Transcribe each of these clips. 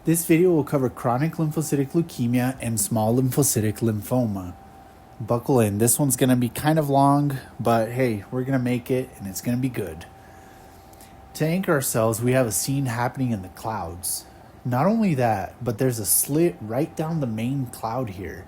This video will cover chronic lymphocytic leukemia and small lymphocytic lymphoma. Buckle in, this one's going to be kind of long, but hey, we're going to make it and it's going to be good. To anchor ourselves, we have a scene happening in the clouds. Not only that, but there's a slit right down the main cloud here.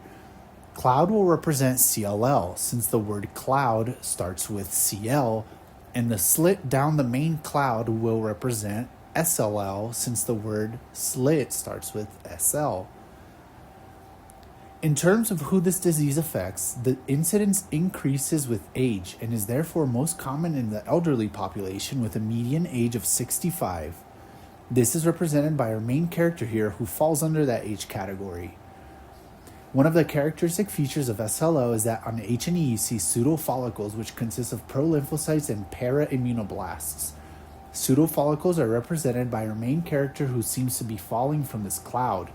Cloud will represent CLL, since the word cloud starts with CL, and the slit down the main cloud will represent SLL, since the word slit starts with SL. In terms of who this disease affects, the incidence increases with age and is therefore most common in the elderly population with a median age of 65. This is represented by our main character here, who falls under that age category. One of the characteristic features of SLO is that on H&E you see pseudofollicles, which consist of prolymphocytes and paraimmunoblasts. Pseudofollicles are represented by our main character, who seems to be falling from this cloud.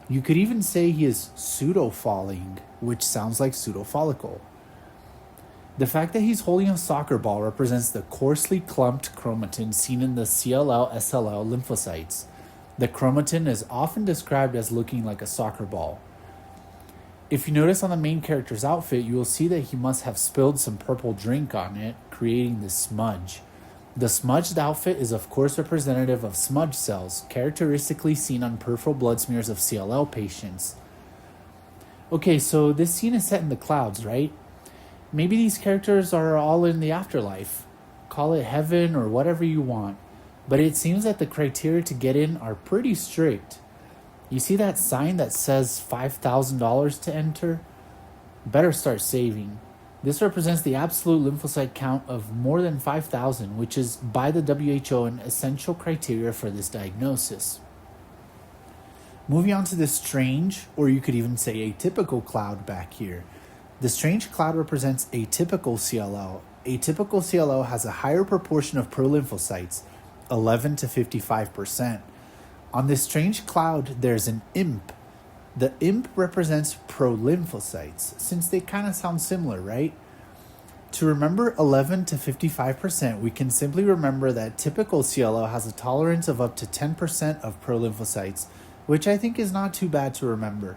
You could even say he is pseudo-falling, which sounds like pseudofollicle. The fact that he's holding a soccer ball represents the coarsely clumped chromatin seen in the CLL-SLL lymphocytes. The chromatin is often described as looking like a soccer ball. If you notice on the main character's outfit, you will see that he must have spilled some purple drink on it, creating this smudge. The smudged outfit is of course representative of smudge cells, characteristically seen on peripheral blood smears of CLL patients. Okay, so this scene is set in the clouds, right? Maybe these characters are all in the afterlife. Call it heaven or whatever you want. But it seems that the criteria to get in are pretty strict. You see that sign that says $5,000 to enter? Better start saving. This represents the absolute lymphocyte count of more than 5,000, which is by the WHO an essential criteria for this diagnosis. Moving on to the strange, or you could even say atypical cloud back here. The strange cloud represents atypical CLL. Atypical CLL has a higher proportion of prolymphocytes, 11 to 55%. On this strange cloud, there's an imp. The imp represents prolymphocytes, since they kind of sound similar, right? To remember 11 to 55%, we can simply remember that typical CLL has a tolerance of up to 10% of prolymphocytes, which I think is not too bad to remember.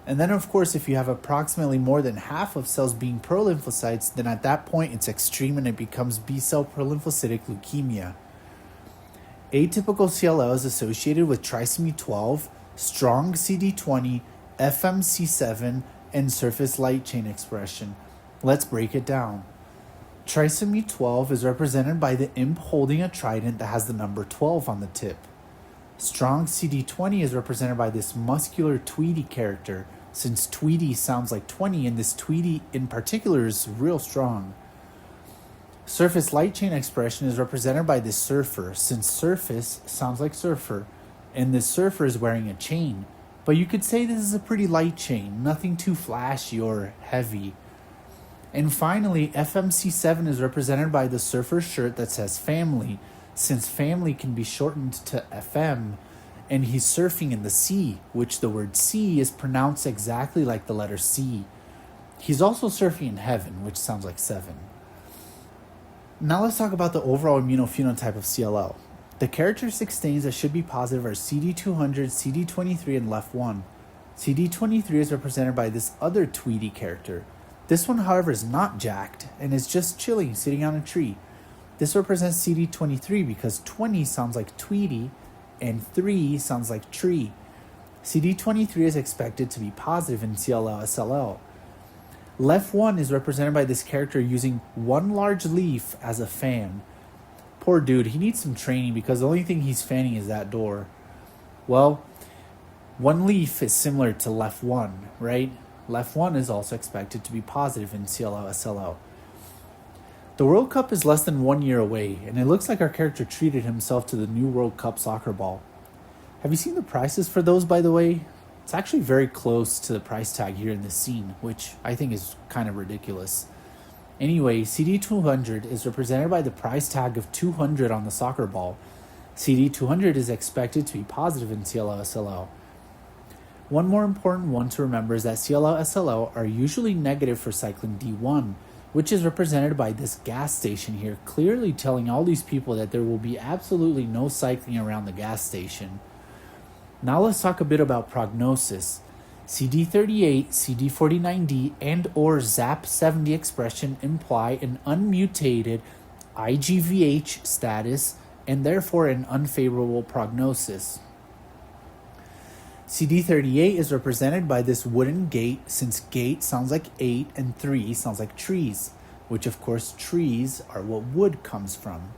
And then, of course, if you have approximately more than half of cells being prolymphocytes, then at that point it's extreme and it becomes B-cell prolymphocytic leukemia. Atypical CLL is associated with trisomy 12, strong CD20, FMC7, and surface light chain expression. Let's break it down. Trisomy 12 is represented by the imp holding a trident that has the number 12 on the tip. Strong CD20 is represented by this muscular Tweety character, since Tweety sounds like 20 and this Tweety in particular is real strong. Surface light chain expression is represented by this surfer, since surface sounds like surfer, and this surfer is wearing a chain. But you could say this is a pretty light chain, nothing too flashy or heavy. And finally, FMC7 is represented by the surfer shirt that says family, since family can be shortened to FM, and he's surfing in the sea, which the word sea is pronounced exactly like the letter C. He's also surfing in heaven, which sounds like 7. Now let's talk about the overall immunophenotype of CLL. The characteristic stains that should be positive are CD200, CD23, and LEF1. CD23 is represented by this other Tweety character. This one, however, is not jacked and is just chilling, sitting on a tree. This represents CD23 because 20 sounds like Tweety and 3 sounds like tree. CD23 is expected to be positive in CLL-SLL. LEF1 is represented by this character using one large leaf as a fan. Poor dude, he needs some training because the only thing he's fanning is that door. Well, one leaf is similar to LEF1, right? LEF1 is also expected to be positive in CLL-SLL. The World Cup is less than 1 year away, and it looks like our character treated himself to the new World Cup soccer ball. Have you seen the prices for those, by the way? It's actually very close to the price tag here in this scene, which I think is kind of ridiculous. Anyway, CD200 is represented by the price tag of 200 on the soccer ball. CD200 is expected to be positive in CLL-SLL. One more important one to remember is that CLL-SLL are usually negative for cyclin D1, which is represented by this gas station here, clearly telling all these people that there will be absolutely no cycling around the gas station. Now let's talk a bit about prognosis. CD38, CD49D, and or ZAP70 expression imply an unmutated IGVH status and therefore an unfavorable prognosis. CD38 is represented by this wooden gate, since gate sounds like 8 and 3 sounds like trees, which of course trees are what wood comes from.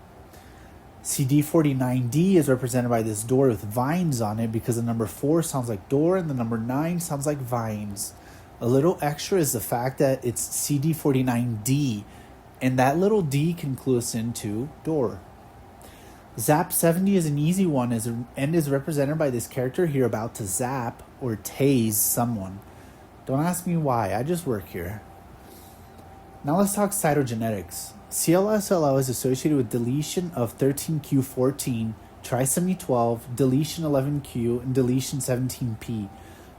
CD49D is represented by this door with vines on it because the number 4 sounds like door and the number 9 sounds like vines. A little extra is the fact that it's CD49D, and that little D can clue us into door. ZAP70 is an easy one and is represented by this character here about to zap or tase someone. Don't ask me why, I just work here. Now let's talk cytogenetics. CLSLL is associated with deletion of 13q14, trisomy 12, deletion 11q, and deletion 17p,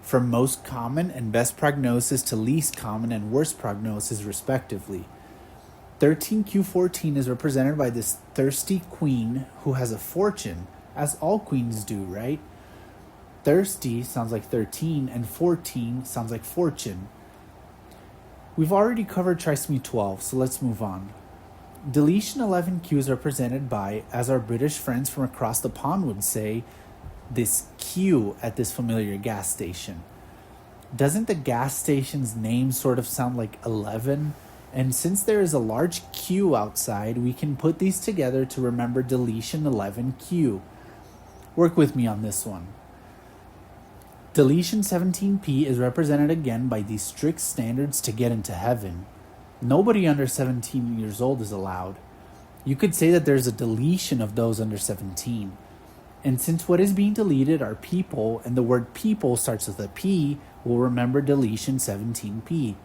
from most common and best prognosis to least common and worst prognosis respectively. 13q14 is represented by this thirsty queen who has a fortune, as all queens do, right? Thirsty sounds like 13 and 14 sounds like fortune. We've already covered trisomy 12, so let's move on. Deletion 11q is represented by, as our British friends from across the pond would say, this Q at this familiar gas station. Doesn't the gas station's name sort of sound like 11? And since there is a large Q outside, we can put these together to remember deletion 11q. Work with me on this one. Deletion 17p is represented again by these strict standards to get into heaven. Nobody under 17 years old is allowed. You could say that there's a deletion of those under 17. And since what is being deleted are people, and the word people starts with a P, we'll remember deletion 17p.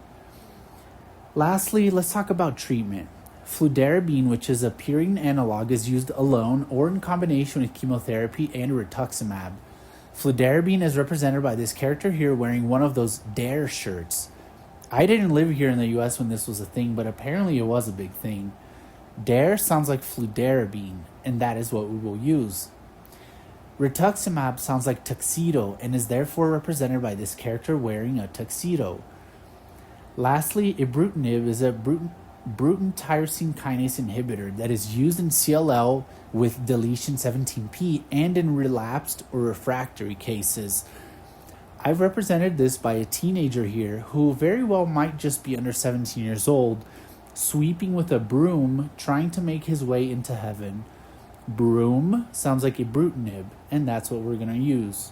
Lastly, let's talk about treatment. Fludarabine, which is a purine analog, is used alone or in combination with chemotherapy and rituximab. Fludarabine is represented by this character here wearing one of those DARE shirts. I didn't live here in the US when this was a thing, but apparently it was a big thing. DARE sounds like fludarabine, and that is what we will use. Rituximab sounds like tuxedo and is therefore represented by this character wearing a tuxedo. Lastly, ibrutinib is a Bruton tyrosine kinase inhibitor that is used in CLL with deletion 17p and in relapsed or refractory cases. I've represented this by a teenager here who very well might just be under 17 years old, sweeping with a broom trying to make his way into heaven. Broom sounds like ibrutinib, and that's what we're going to use.